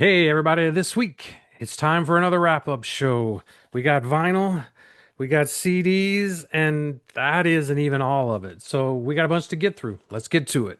Hey, everybody, this week it's time for another wrap up show. We got vinyl, we got CDs, and that isn't even all of it. So we got a bunch to get through. Let's get to it.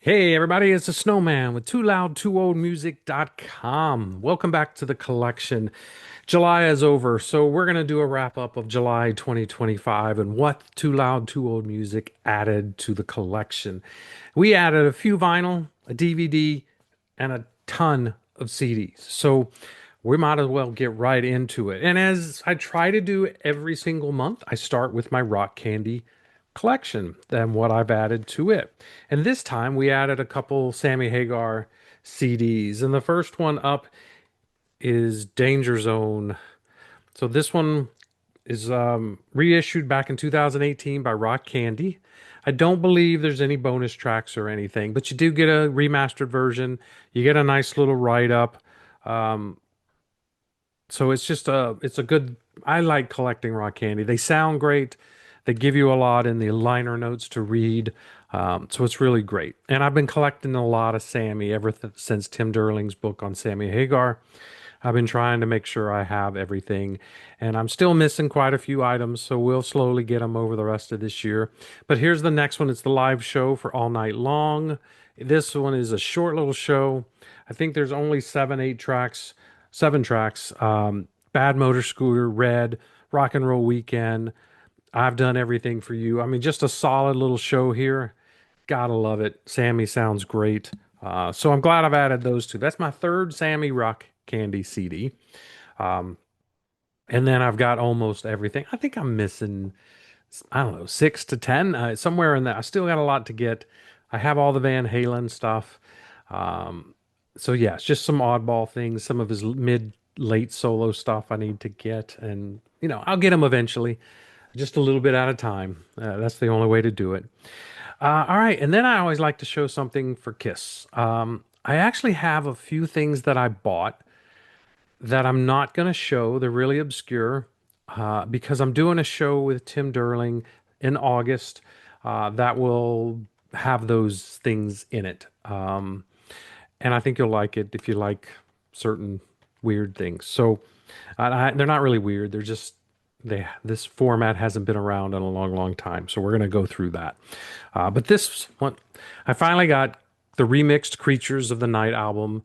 Hey, everybody, it's the Snowman with TooLoudTooOldMusic.com. Welcome back to the collection. July is over, so we're going to do a wrap up of July 2025 and what Too Loud, Too Old Music added to the collection. We added a few vinyl, a DVD, and a ton of CDs. So we might as well get right into it. And as I try to do every single month, I start with my rock candy collection than what I've added to it. And this time we added a couple Sammy Hagar CDs. And the first one up is Danger Zone. So this one is reissued back in 2018 by Rock Candy. I don't believe there's any bonus tracks or anything, but you do get a remastered version. You get a nice little write-up. Um, so it's a good. I like collecting Rock Candy. They sound great. They give you a lot in the liner notes to read. So it's really great. And I've been collecting a lot of Sammy since Tim Derling's book on Sammy Hagar. I've been trying to make sure I have everything, and I'm still missing quite a few items, so we'll slowly get them over the rest of this year. But here's the next one. It's the live show for all night long. This one is a short little show. I think there's only seven tracks. Bad Motor Scooter, Red, Rock and Roll Weekend. I've done everything for you. I mean, just a solid little show here. Gotta love it. Sammy sounds great. So I'm glad I've added those two. That's my third Sammy Rock Candy CD. Um, and then I've got almost everything. I think I'm missing, I don't know, 6 to 10, somewhere in that. I still got a lot to get. I have all the Van Halen stuff. Um, so yeah, it's just some oddball things, some of his late solo stuff I need to get. And, I'll get them eventually, just a little bit at a time. That's the only way to do it. All right, and then I always like to show something for Kiss. I actually have a few things that I bought that I'm not going to show. They're really obscure because I'm doing a show with Tim Derling in August that will have those things in it. And I think you'll like it if you like certain weird things. So they're not really weird. They're just this format hasn't been around in a long, long time. So we're going to go through that. But this one, I finally got the remixed Creatures of the Night album.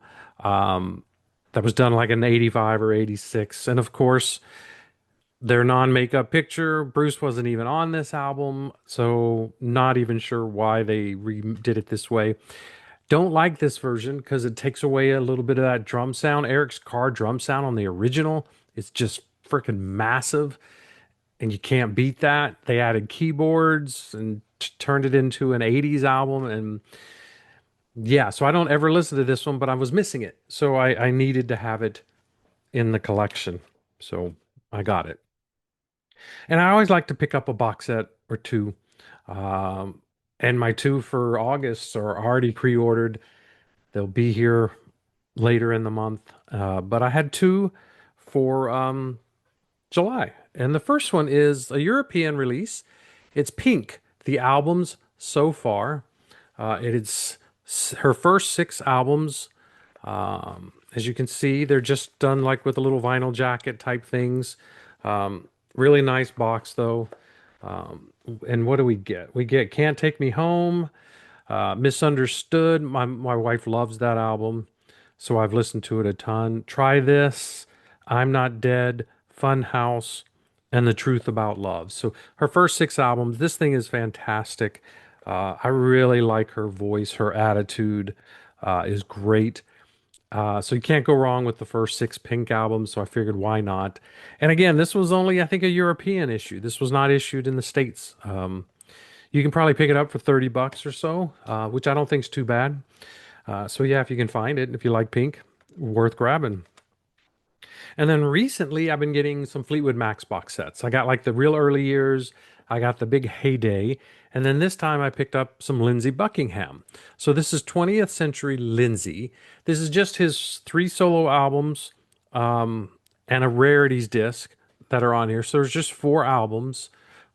That was done like in 85 or 86. And of course, their non-makeup picture, Bruce wasn't even on this album, so not even sure why they did it this way. Don't like this version because it takes away a little bit of that drum sound. Eric's car drum sound on the original is just freaking massive, and you can't beat that. They added keyboards and turned it into an 80s album, and yeah, so I don't ever listen to this one, but I was missing it. So I needed to have it in the collection. So I got it. And I always like to pick up a box set or two. Um, and my two for August are already pre-ordered. They'll be here later in the month. But I had two for July. And the first one is a European release. It's Pink, the albums so far. It is her first six albums. As you can see, they're just done like with a little vinyl jacket type things. Really nice box though. And what do we get? We get Can't Take Me Home, Misunderstood. My wife loves that album, so I've listened to it a ton. Try This, I'm Not Dead, Fun House, and The Truth About Love. So her first six albums, this thing is fantastic. I really like her voice, her attitude is great. So you can't go wrong with the first six Pink albums, so I figured why not? And again, this was only, I think, a European issue. This was not issued in the States. You can probably pick it up for 30 bucks or so, which I don't think is too bad. So yeah, if you can find it, if you like Pink, worth grabbing. And then recently, I've been getting some Fleetwood Mac's box sets. I got like the real early years, I got the big heyday, and then this time I picked up some Lindsey Buckingham. So this is 20th Century Lindsey. This is just his three solo albums, and a rarities disc that are on here. So there's just four albums,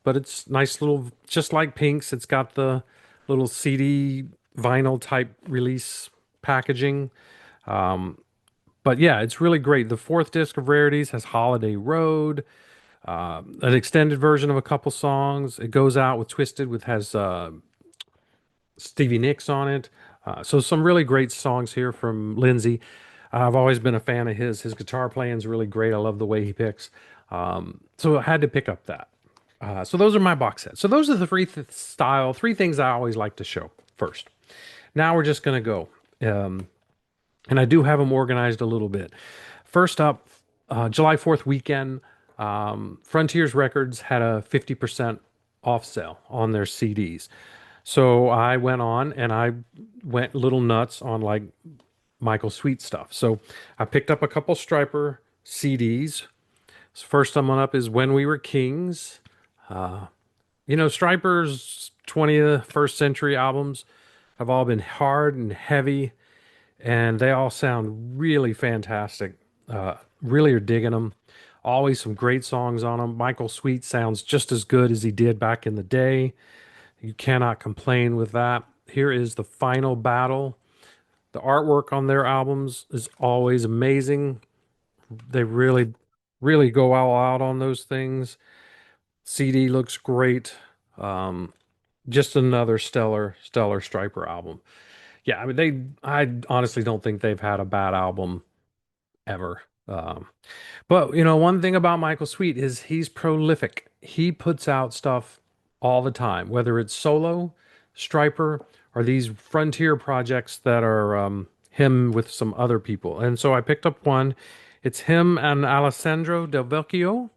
but it's nice little, just like Pink's. It's got the little CD vinyl type release packaging. But yeah, it's really great. The fourth disc of Rarities has Holiday Road, an extended version of a couple songs. It goes out with Twisted, with has Stevie Nicks on it. So some really great songs here from Lindsey. I've always been a fan of his. His guitar playing is really great. I love the way he picks. So I had to pick up that. So those are my box sets. So those are the three things I always like to show first. Now we're just going to go. And I do have them organized a little bit. First up, July 4th weekend, Frontiers Records had a 50% off sale on their CDs. So I went on and I went little nuts on like Michael Sweet stuff. So I picked up a couple Striper CDs. First one up is When We Were Kings. Striper's 20th, first century albums have all been hard and heavy, and they all sound really fantastic. Really are digging them. Always some great songs on them. Michael Sweet sounds just as good as he did back in the day. You cannot complain with that. Here is The Final Battle. The artwork on their albums is always amazing. They really, really go all out on those things. CD looks great. Um, just another stellar Striper album. Yeah, I mean I honestly don't think they've had a bad album ever. But one thing about Michael Sweet is he's prolific. He puts out stuff all the time, whether it's solo, Striper, or these frontier projects that are him with some other people. And so I picked up one. It's him and Alessandro Del Vecchio.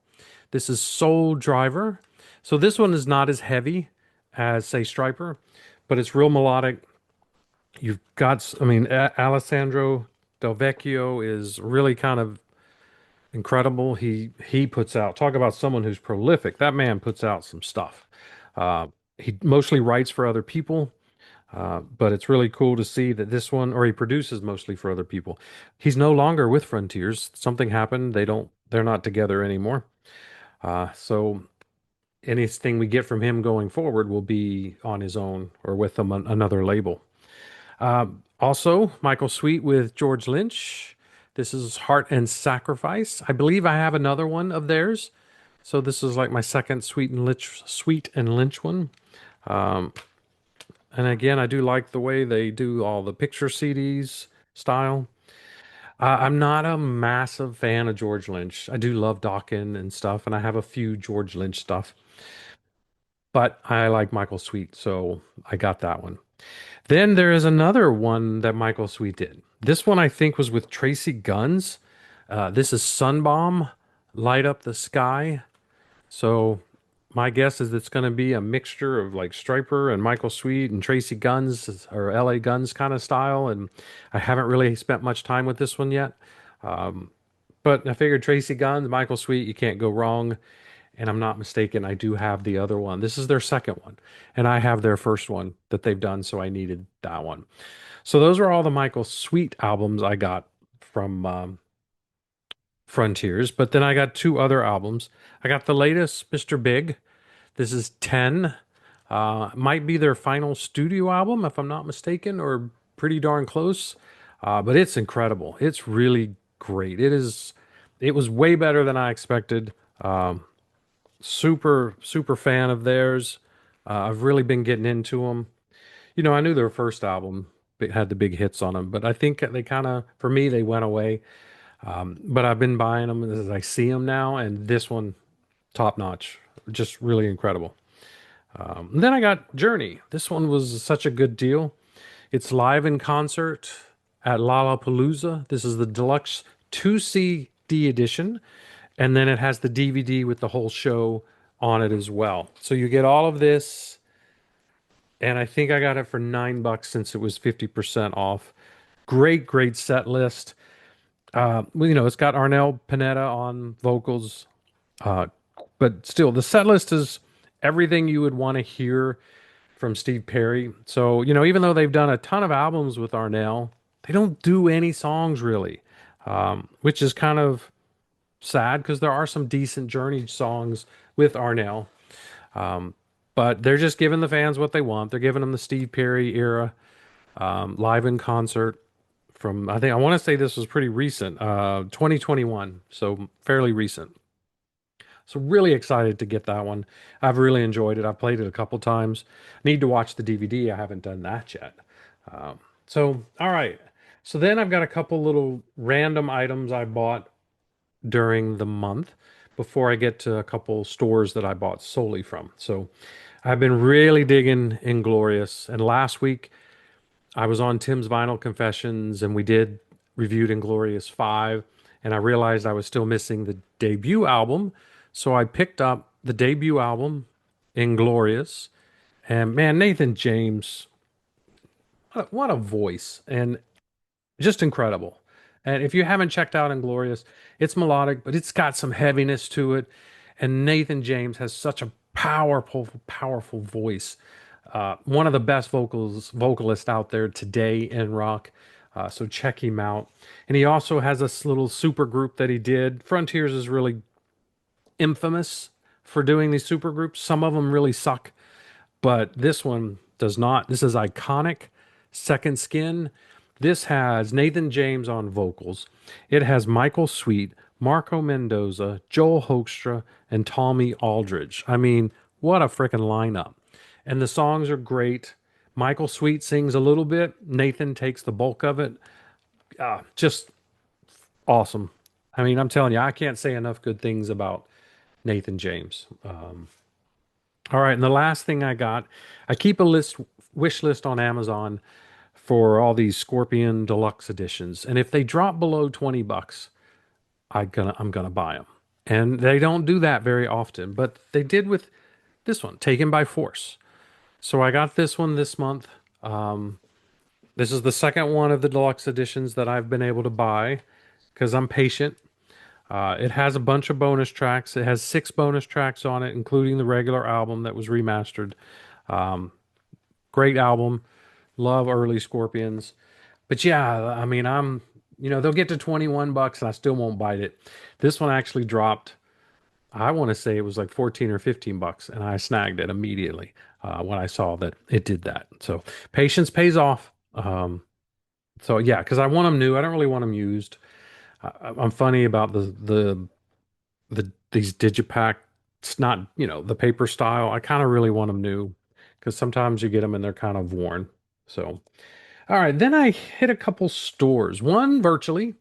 This is Soul Driver. So this one is not as heavy as, say, Striper, but it's real melodic. You've got, I mean, Alessandro Del Vecchio is really kind of incredible. He puts out, talk about someone who's prolific. That man puts out some stuff. He mostly writes for other people, but it's really cool to see that this one, or he produces mostly for other people. He's no longer with Frontiers. Something happened. They're not together anymore. So anything we get from him going forward will be on his own or with another label. Also, Michael Sweet with George Lynch. This is Heart and Sacrifice. I believe I have another one of theirs. So this is like my second Sweet and Lynch one. And again, I do like the way they do all the picture CDs style. I'm not a massive fan of George Lynch. I do love Dawkins and stuff, and I have a few George Lynch stuff, but I like Michael Sweet, so I got that one. Then there is another one that Michael Sweet did. This one I think was with Tracy Guns. This is Sunbomb, Light Up the Sky. So my guess is it's going to be a mixture of like Striper and Michael Sweet and Tracy Guns or LA Guns kind of style. And I haven't really spent much time with this one yet. But I figured Tracy Guns, Michael Sweet, you can't go wrong. And I'm not mistaken, I do have the other one. This is their second one, and I have their first one that they've done, so I needed that one. So those are all the Michael Sweet albums I got from Frontiers. But then I got two other albums. I got the latest, Mr. Big. This is 10. Might be their final studio album, if I'm not mistaken, or pretty darn close. But it's incredible. It's really great. It is. It was way better than I expected. Super fan of theirs. I've really been getting into them. I knew their first album had the big hits on them, but I think they kind of, for me, they went away. But I've been buying them as I see them now, and this one, top notch, just really incredible. Then I got Journey. This one was such a good deal. It's live in concert at Lollapalooza. This is the deluxe 2 CD edition. And then it has the DVD with the whole show on it as well. So you get all of this. And I think I got it for $9 since it was 50% off. Great set list. Well, it's got Arnel Pineda on vocals, uh, but still, the set list is everything you would want to hear from Steve Perry. So, even though they've done a ton of albums with Arnel, they don't do any songs really, which is kind of sad because there are some decent Journey songs with Arnel. But they're just giving the fans what they want. They're giving them the Steve Perry era, live in concert from, I think, I want to say this was pretty recent, 2021. So fairly recent. So really excited to get that one. I've really enjoyed it. I've played it a couple times. Need to watch the DVD. I haven't done that yet. So, all right. So then I've got a couple little random items I bought during the month before I get to a couple stores that I bought solely from. So I've been really digging Inglorious. And last week I was on Tim's Vinyl Confessions and we did reviewed Inglorious 5. And I realized I was still missing the debut album. So I picked up the debut album, Inglorious. And man, Nathan James, what a voice. And just incredible. And if you haven't checked out Inglorious, it's melodic, but it's got some heaviness to it. And Nathan James has such a powerful, powerful voice. One of the best vocalists out there today in rock. So check him out. And he also has this little super group that he did. Frontiers is really infamous for doing these super groups. Some of them really suck, but this one does not. This is iconic. Second Skin. This has Nathan James on vocals. It has Michael Sweet, Marco Mendoza, Joel Hoekstra, and Tommy Aldridge. I mean, what a freaking lineup. And the songs are great. Michael Sweet sings a little bit. Nathan takes the bulk of it. Just awesome. I mean, I'm telling you, I can't say enough good things about Nathan James. All right, and the last thing I got, I keep a wish list on Amazon for all these Scorpion deluxe editions, and if they drop below $20, I'm gonna buy them. And they don't do that very often, but they did with this one, Taken by Force. So I got this one this month. This is the second one of the deluxe editions that I've been able to buy because I'm patient. It has a bunch of bonus tracks. It has 6 bonus tracks on it, including the regular album that was remastered. Great album. Love early Scorpions. But yeah, I mean, they'll get to $21 and I still won't bite it. This one actually dropped, I want to say it was like 14 or $15, and I snagged it immediately when I saw that it did that. So patience pays off. So yeah, because I want them new. I don't really want them used. I'm funny about these digipack. It's not, the paper style. I kind of really want them new because sometimes you get them and they're kind of worn. So, all right, then I hit a couple stores, one virtually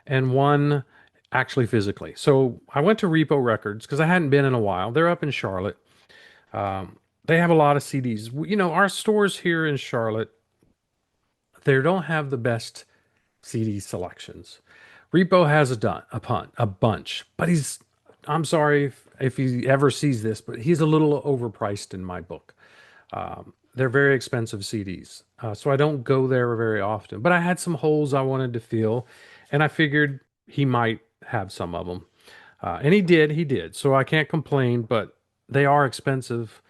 and one actually physically. So I went to Repo Records because I hadn't been in a while. They're up in Charlotte. They have a lot of CDs. Our stores here in Charlotte, they don't have the best CD selections. Repo has a bunch, but I'm sorry if he ever sees this, but he's a little overpriced in my book. They're very expensive CDs, so I don't go there very often. But I had some holes I wanted to fill, and I figured he might have some of them, and he did. So I can't complain, but they are expensive.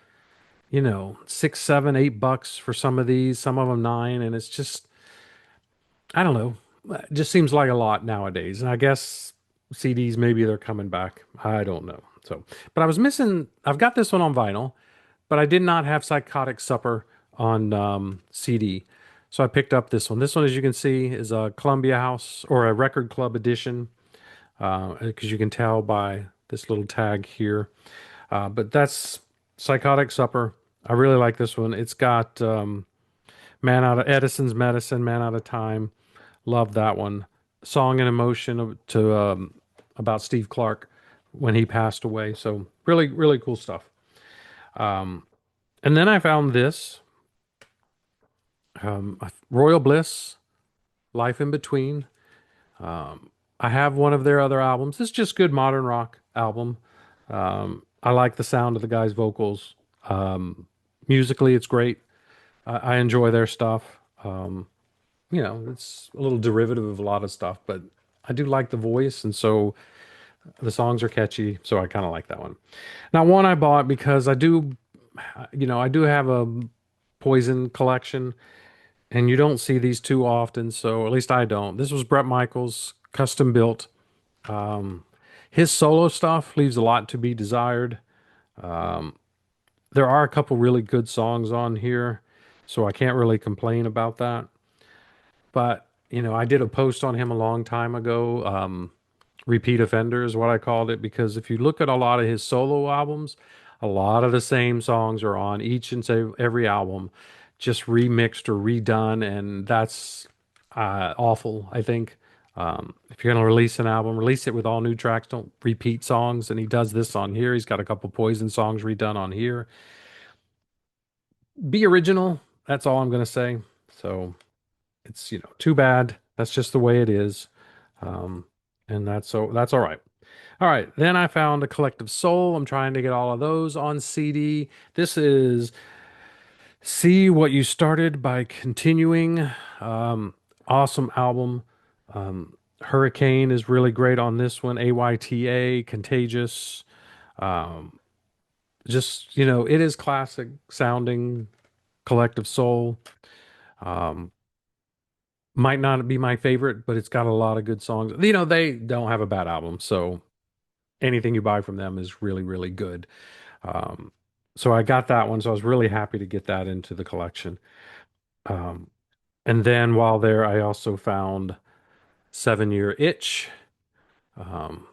6, 7, $8 for some of these, some of them 9, and it's just I don't know. It just seems like a lot nowadays. And I guess CDs, maybe they're coming back. I don't know. So, but I've got this one on vinyl, but I did not have Psychotic Supper on CD. So I picked up this one. This one, as you can see, is a Columbia House or a Record Club edition, because you can tell by this little tag here. But that's Psychotic Supper. I really like this one. It's got Man Out of Edison's Medicine, Man Out of Time. Love that one. Song and Emotion to about Steve Clark when he passed away. So really, really cool stuff. And then I found this Royal Bliss, Life in Between. I have one of their other albums. It's just good modern rock album. I like the sound of the guy's vocals. Musically, it's great. I enjoy their stuff. It's a little derivative of a lot of stuff, but I do like the voice, and so the songs are catchy, so I kind of like that one. Now, one I bought because I do have a Poison collection, and you don't see these too often, so at least I don't. This was Bret Michaels, custom built. Um, his solo stuff leaves a lot to be desired. There are a couple really good songs on here, so I can't really complain about that. But, I did a post on him a long time ago. Repeat offender is what I called it, because if you look at a lot of his solo albums, a lot of the same songs are on each and say every album, just remixed or redone, and that's awful, I think. If you're going to release an album, release it with all new tracks. Don't repeat songs. And he does this on here. He's got a couple Poison songs redone on here. Be original. That's all I'm going to say. So it's, too bad. That's just the way it is. Um, and that's all right. All right. Then I found a Collective Soul. I'm trying to get all of those on CD. This is See What You Started by Continuing. Awesome album. Hurricane is really great on this one. AYTA, Contagious. Just, it is classic sounding Collective Soul. Might not be my favorite, but it's got a lot of good songs. They don't have a bad album, so anything you buy from them is really, really good. Um, so I got that one, so I was really happy to get that into the collection. Um, and then while there, I also found 7 Year Itch, um,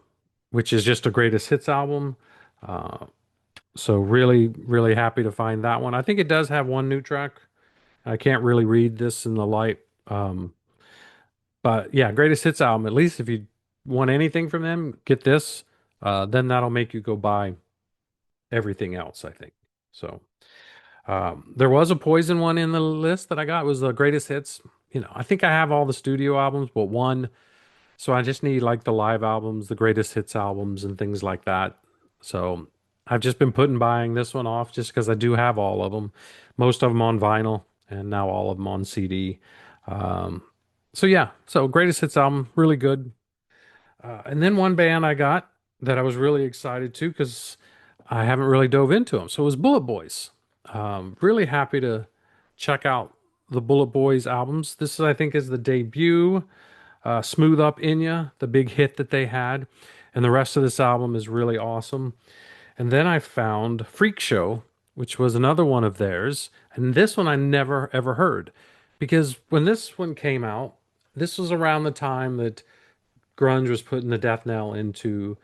which is just a greatest hits album. Uh, so really, really happy to find that one. I think it does have one new track. I can't really read this in the light. But yeah, greatest hits album. At least if you want anything from them, get this. Then that'll make you go buy everything else, I think. So there was a Poison one in the list that I got. It was the greatest hits. I think I have all the studio albums, but one. So I just need like the live albums, the greatest hits albums, and things like that. So I've just been buying this one off just because I do have all of them, most of them on vinyl, and now all of them on CD. Um, so yeah, so greatest hits album, really good. And then one band I got that I was really excited to because I haven't really dove into them. So it was Bullet Boys. Really happy to check out the Bullet Boys albums. This, I think, is the debut. Smooth Up In Ya, the big hit that they had. And the rest of this album is really awesome. And then I found Freak Show, which was another one of theirs. And this one I never ever heard. Because when this one came out, this was around the time that grunge was putting the death knell into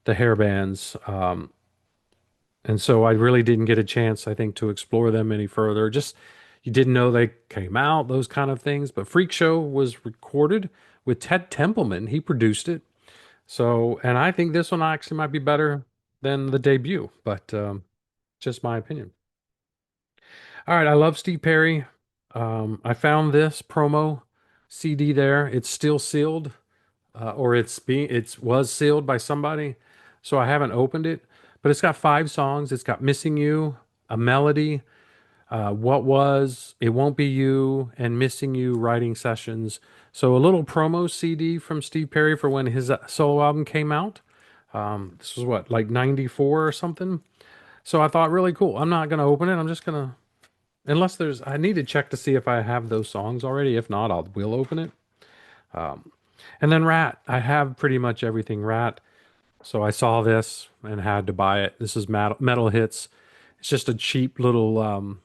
the hair bands. And so I really didn't get a chance, I think, to explore them any further. Just you didn't know they came out, those kind of things. But Freak Show was recorded with Ted Templeman. He produced it. So, and I think this one actually might be better than the debut, but just my opinion. All right, I love Steve Perry. I found this promo CD there. It's still sealed, or it was sealed by somebody, so I haven't opened it. But it's got 5 songs. It's got "Missing You," "A Melody," "What Was," "It Won't Be You," and "Missing You" writing sessions. So a little promo CD from Steve Perry for when his solo album came out. This was what, like 94 or something. So I thought really cool. I'm not gonna open it. I'm just gonna, unless I need to check to see if I have those songs already. If not, will open it. And then Rat. I have pretty much everything Rat. So I saw this and had to buy it. This is Metal Hits. It's just a cheap little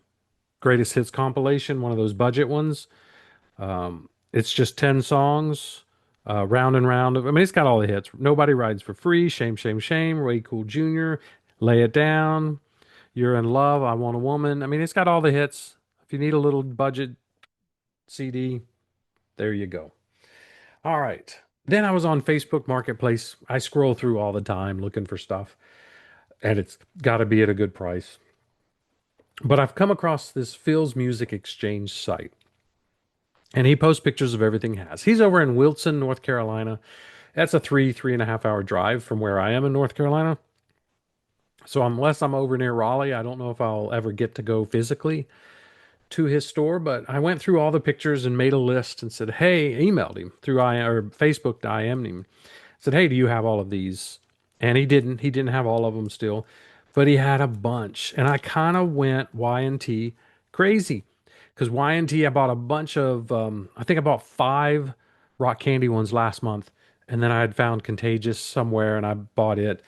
greatest hits compilation, one of those budget ones. It's just 10 songs, round and round. I mean, it's got all the hits. Nobody Rides for Free, Shame, Shame, Shame, Way Cool Jr., Lay It Down, You're in Love, I Want a Woman. I mean, it's got all the hits. If you need a little budget CD, there you go. All right. Then I was on Facebook Marketplace. I scroll through all the time looking for stuff, and it's got to be at a good price. But I've come across this Phil's Music Exchange site, and he posts pictures of everything he has. He's over in Wilson, North Carolina. That's a 3.5 hour drive from where I am in North Carolina. So unless I'm over near Raleigh, I don't know if I'll ever get to go physically. to his store, but I went through all the pictures and made a list and said, "Hey," emailed him through I or Facebook, IM'd him. Said, "Hey, do you have all of these?" And he didn't. He didn't have all of them still, but he had a bunch. And I kind of went Y&T crazy because Y&T, I bought a bunch of. I think I bought five rock candy ones last month, and then I had found Contagious somewhere, and I bought it.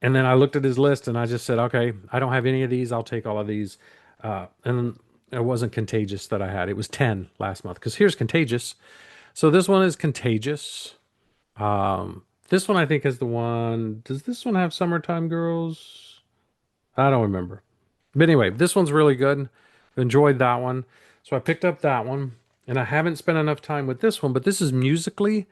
And then I looked at his list, and I just said, "Okay, I don't have any of these. I'll take all of these." And it wasn't Contagious that I had. It was 10 last month because here's Contagious. So this one is Contagious. This one I think is the one. Does this one have Summertime Girls? I don't remember. But anyway, this one's really good. Enjoyed that one. So I picked up that one, and I haven't spent enough time with this one, but this is musically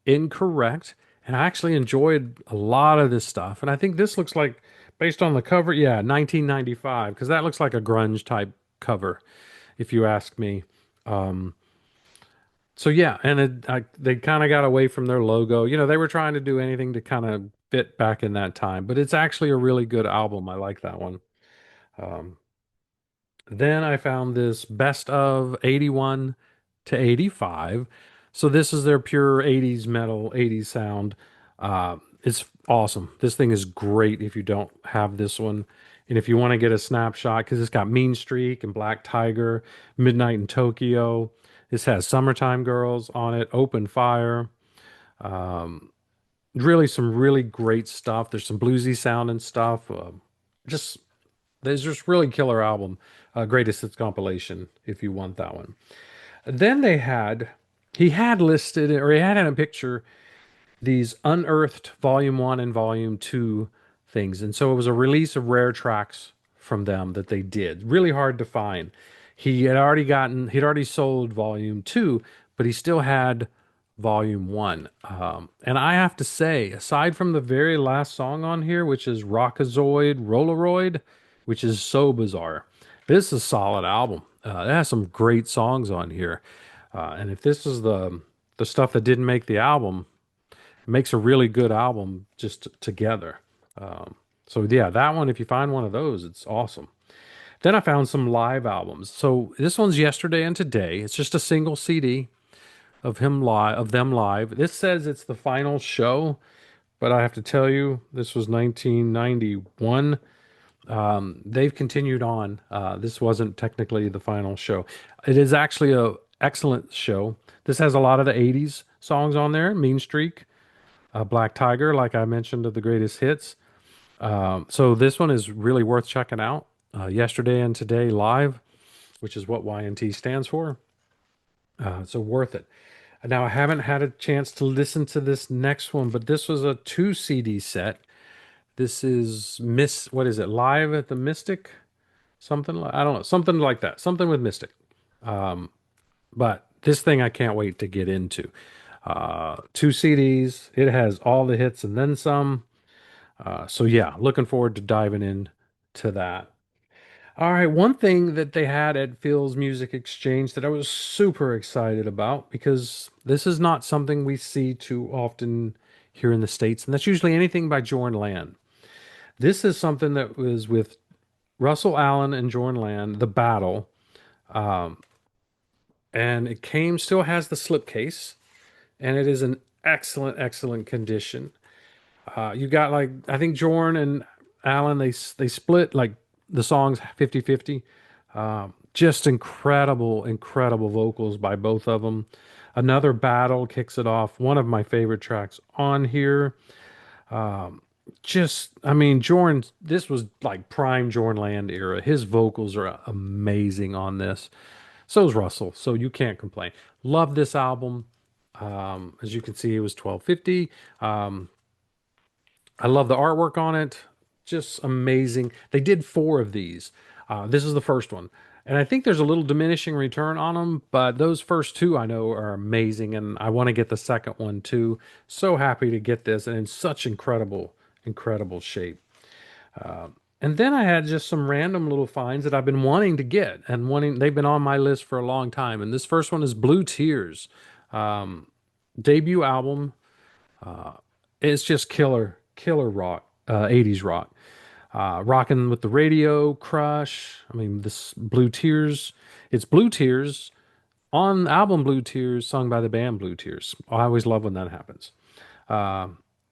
incorrect. And I actually enjoyed a lot of this stuff. And I think this looks like, based on the cover, yeah, 1995, because that looks like a grunge type cover, if you ask me. So yeah, and they kind of got away from their logo. You know, they were trying to do anything to kind of fit back in that time, but it's actually a really good album. I like that one. Um, then I found this best of 81 to 85. So this is their pure 80s metal, 80s sound. It's awesome. This thing is great if you don't have this one. And if you want to get a snapshot, because it's got Mean Streak and Black Tiger, Midnight in Tokyo. This has Summertime Girls on it, Open Fire. Really, some really great stuff. There's some bluesy sounding stuff. Just there's just really killer album. Greatest hits compilation if you want that one. Then he had listed or he had in a picture these unearthed volume 1 and volume 2 things. And so it was a release of rare tracks from them that they did. Really hard to find. He'd already sold volume 2, but he still had volume 1. And I have to say, aside from the very last song on here, which is Rockazoid Rolleroid, which is so bizarre, this is a solid album. It has some great songs on here. And if this is the stuff that didn't make the album, makes a really good album just together. So yeah, that one, if you find one of those, it's awesome. Then I found some live albums. So this one's Yesterday and Today. It's just a single CD of them live. This says it's the final show, but I have to tell you, this was 1991. They've continued on. This wasn't technically the final show. It is actually a excellent show. This has a lot of the 80s songs on there. Mean Streak, Black Tiger, like I mentioned, of the greatest hits. So this one is really worth checking out. Yesterday and Today live, which is what Y&T stands for. So worth it. Now I haven't had a chance to listen to this next one, but this was a 2 CD set. This is what is it? Live at the Mystic? Something like, I don't know, something like that. Something with Mystic. But this thing I can't wait to get into. 2 CDs. It has all the hits and then some. So yeah, looking forward to diving in to that. All right, one thing that they had at Phil's Music Exchange that I was super excited about because this is not something we see too often here in the States, and that's usually anything by Jorn Land. This is something that was with Russell Allen and Jorn Land, The Battle, and still has the slipcase, and it is in excellent, excellent condition. You got like I think Jorn and Allen they split like the songs 50-50. Just incredible, incredible vocals by both of them. Another Battle kicks it off. One of my favorite tracks on here. I mean, this was like prime Jorn Land era. His vocals are amazing on this. So is Russell. So you can't complain. Love this album. As you can see, it was 1250. I love the artwork on it. Just amazing. They did 4 of these. This is the first one. And I think there's a little diminishing return on them, but those first 2 I know are amazing. And I want to get the second one too. So happy to get this and in such incredible, incredible shape. And then I had just some random little finds that I've been wanting to get and they've been on my list for a long time. And this first one is Blue Tears, debut album. It's just killer rock, 80s rock. Rockin' with the Radio, Crush. I mean, this Blue Tears. It's Blue Tears on the album Blue Tears, sung by the band Blue Tears. I always love when that happens. Uh,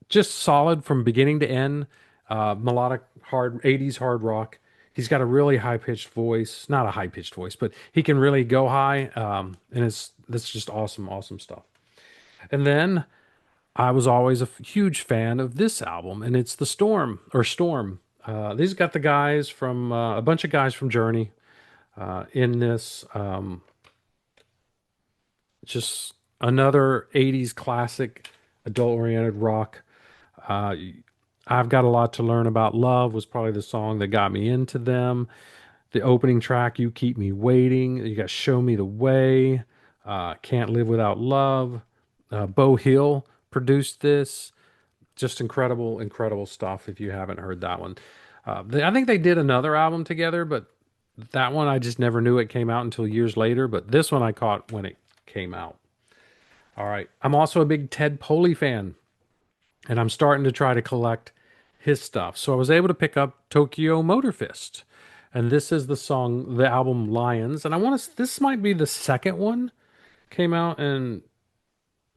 just solid from beginning to end. Melodic hard 80s hard rock. He's got a really high pitched voice, not a high pitched voice, but he can really go high. And it's that's just awesome, awesome stuff. And then I was always a huge fan of this album, and it's the Storm or Storm. These got the guys from a bunch of guys from Journey in this. Just another 80s classic adult oriented rock. Uh, I've got a lot to learn about love was probably the song that got me into them. The opening track, You Keep Me Waiting. You got Show Me the Way. Can't Live Without Love. Bo Hill produced this. Just incredible, incredible stuff if you haven't heard that one. I think they did another album together, but that one I just never knew it came out until years later. But this one I caught when it came out. All right. I'm also a big Ted Poley fan, and I'm starting to try to collect his stuff. So I was able to pick up Tokyo Motor Fist. And this is the song, the album Lions. And I want to, this might be the second one came out. And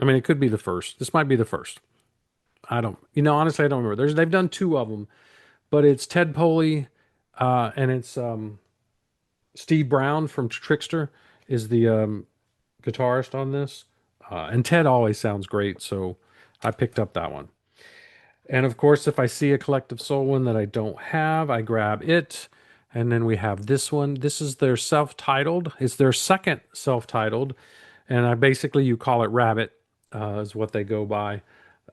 I mean, it could be the first. This might be the first. I don't, honestly, I don't remember. They've done two of them, but it's Ted Poley, and it's Steve Brown from Trickster is the guitarist on this. And Ted always sounds great. So I picked up that one. And of course, if I see a Collective Soul one that I don't have, I grab it. And then we have this one. This is their self-titled. It's their second self-titled. And I basically, you call it Rabbit, is what they go by.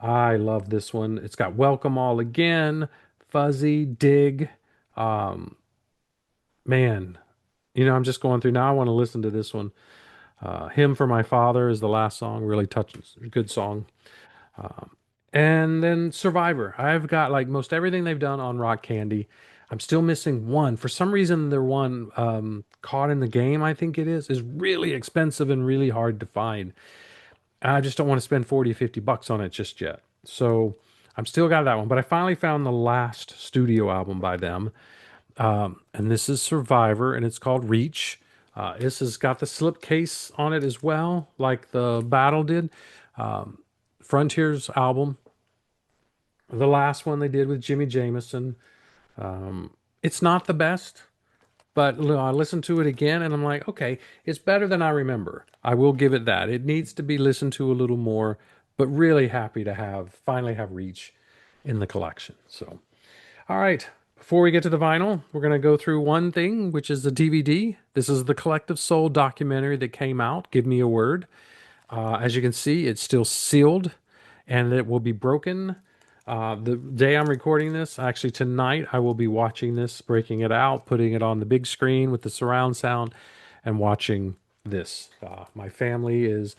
I love this one. It's got Welcome All Again, Fuzzy, Dig. Um, man, I'm just going through now. I want to listen to this one. Hymn for My Father is the last song. Really touches. Good song. And then Survivor. I've got like most everything they've done on Rock Candy. I'm still missing one. For some reason, their one Caught in the Game, I think it is really expensive and really hard to find. I just don't want to spend 40, 50 bucks on it just yet. So I'm still got that one. But I finally found the last studio album by them. And this is Survivor, and it's called Reach. This has got the slipcase on it as well, like the Battle did. Frontiers album, the last one they did with Jimmy Jamison. It's not the best, but I listened to it again and I'm like, okay, it's better than I remember. I will give it that. It needs to be listened to a little more, but really happy to finally have Reach in the collection. So, all right. Before we get to the vinyl, we're going to go through one thing, which is the DVD. This is the Collective Soul documentary that came out, Give Me a Word. As you can see, it's still sealed and it will be broken. The day I'm recording this, actually tonight, I will be watching this, breaking it out, putting it on the big screen with the surround sound, and watching this. My family is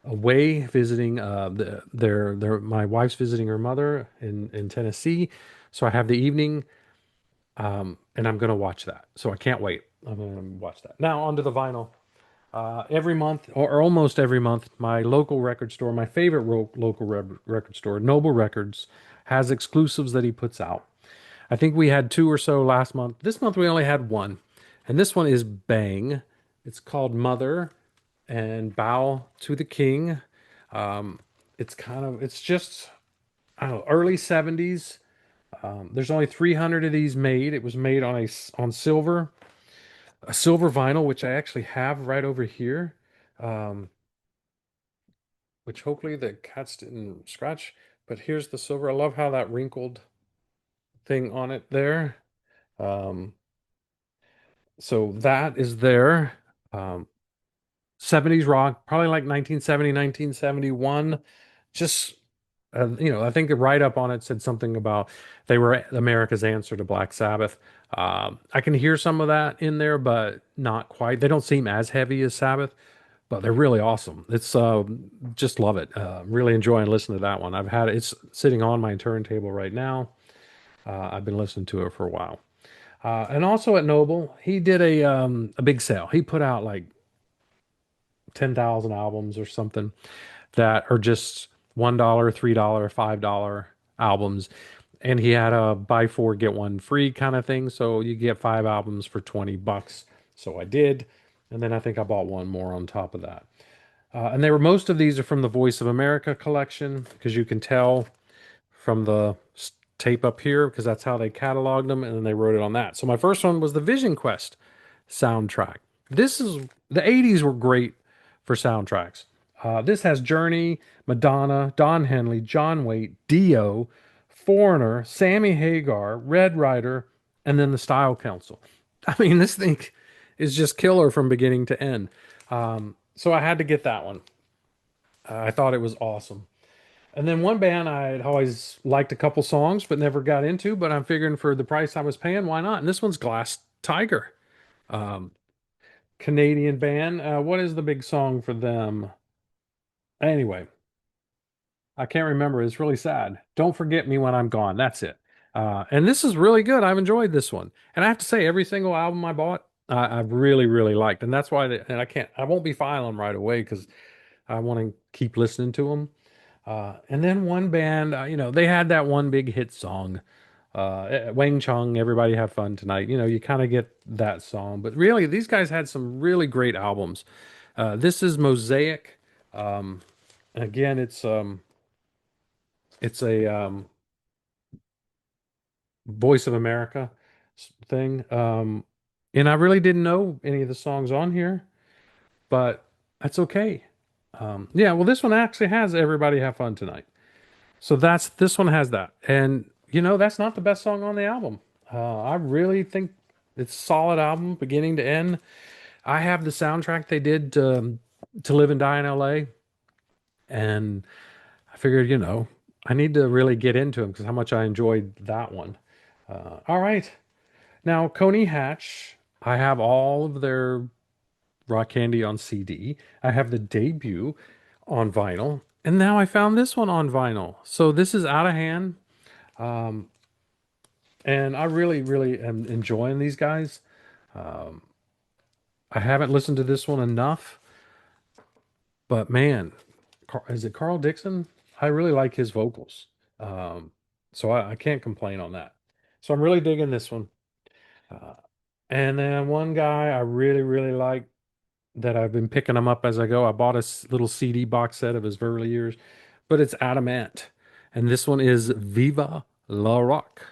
away visiting. My wife's visiting her mother in Tennessee, so I have the evening, and I'm gonna watch that. So I can't wait. I'm gonna watch that. Now onto the vinyl. Every month, or almost every month, my local record store, my favorite local record store, Noble Records, has exclusives that he puts out. I think we had two or so last month. This month we only had one. And this one is Bang. It's called Mother and Bow to the King. It's just, I don't know, early 70s. There's only 300 of these made. It was made on silver, a silver vinyl, which I actually have right over here, um, which hopefully the cats didn't scratch. But here's the silver. I love how that wrinkled thing on it there. Um, so that is there. Um, 70s rock, probably like 1970, 1971. Just, I think the write up on it said something about they were America's answer to Black Sabbath. I can hear some of that in there, but not quite. They don't seem as heavy as Sabbath, but they're really awesome. It's just love it. Really enjoying listening to that one. It's sitting on my turntable right now. I've been listening to it for a while. And also at Noble, he did a big sale. He put out like 10,000 albums or something that are just $1, $3, $5 albums. and he had a buy four get one free kind of thing. So you get five albums for $20. So I did, and then I think I bought one more on top of that. And they were most of these are from the Voice of America collection because you can tell from the tape up here because that's how they cataloged them, and then they wrote it on that. So my first one was the Vision Quest soundtrack. This is the 80s were great for soundtracks. This has Journey, Madonna, Don Henley, John Waite, Dio, Foreigner, Sammy Hagar, Red Rider, and then the Style Council. I mean, this thing is just killer from beginning to end. So I had to get that one. I thought it was awesome. And then one band I'd always liked a couple songs but never got into, but I'm figuring for the price I was paying, why not? And this one's Glass Tiger, Canadian band. What is the big song for them? Anyway, I can't remember. It's really sad. Don't forget me when I'm gone. That's it. And this is really good. I've enjoyed this one. And I have to say, every single album I bought, I've really, really liked. And that's why, and I won't be filing them right away because I want to keep listening to them. And then one band, they had that one big hit song, Wang Chung, Everybody Have Fun Tonight. You kind of get that song. But really, these guys had some really great albums. This is Mosaic. And again, it's a Voice of America thing. And I really didn't know any of the songs on here, but that's okay. Yeah, well, this one actually has Everybody Have Fun Tonight. So this one has that. And that's not the best song on the album. I really think it's a solid album, beginning to end. I have the soundtrack they did to Live and Die in LA, and I figured, I need to really get into them because how much I enjoyed that one. All right. Now, Coney Hatch, I have all of their Rock Candy on CD. I have the debut on vinyl. And now I found this one on vinyl. So this is Out of Hand. And I really, really am enjoying these guys. I haven't listened to this one enough, but man, is it Carl Dixon? I really like his vocals. Um, so I can't complain on that. So I'm really digging this one. Uh, and then one guy I really, really like that I've been picking them up as I go. I bought a little CD box set of his early years, but it's Adamant. And this one is Viva La Rock.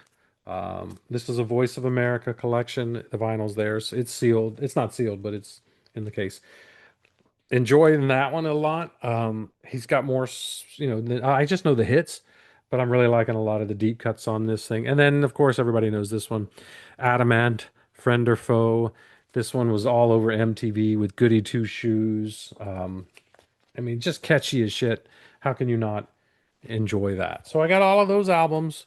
This is a Voice of America collection. The vinyl's there. So it's sealed. It's not sealed, but it's in the case. Enjoying that one a lot. He's got more, I just know the hits, but I'm really liking a lot of the deep cuts on this thing. And then, of course, everybody knows this one, Adamant, Friend or Foe. This one was all over MTV with Goody Two Shoes. I mean, just catchy as shit. How can you not enjoy that? So I got all of those albums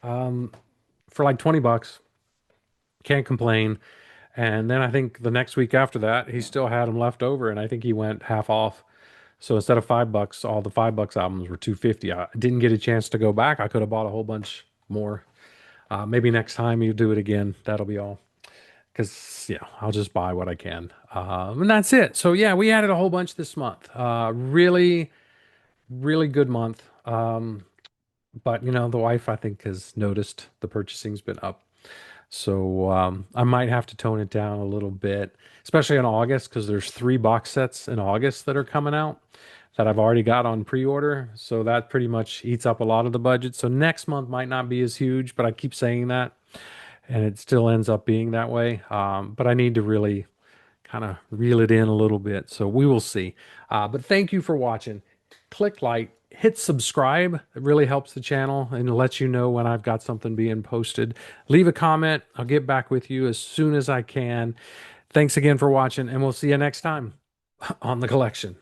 for like $20. Can't complain. And then I think the next week after that, he still had them left over, and I think he went half off. So instead of $5, all the $5 albums were 250. I didn't get a chance to go back. I could have bought a whole bunch more. Maybe next time you do it again, that'll be all. Because yeah, I'll just buy what I can, and that's it. So yeah, we added a whole bunch this month. Really, really good month. But the wife I think has noticed the purchasing's been up. So I might have to tone it down a little bit, especially in August, because there's 3 box sets in August that are coming out that I've already got on pre-order. So that pretty much eats up a lot of the budget. So next month might not be as huge, but I keep saying that, and it still ends up being that way. But I need to really kind of reel it in a little bit. So we will see. But thank you for watching. Click like, hit subscribe. It really helps the channel and lets you know when I've got something being posted. Leave a comment. I'll get back with you as soon as I can. Thanks again for watching, and we'll see you next time on The Collection.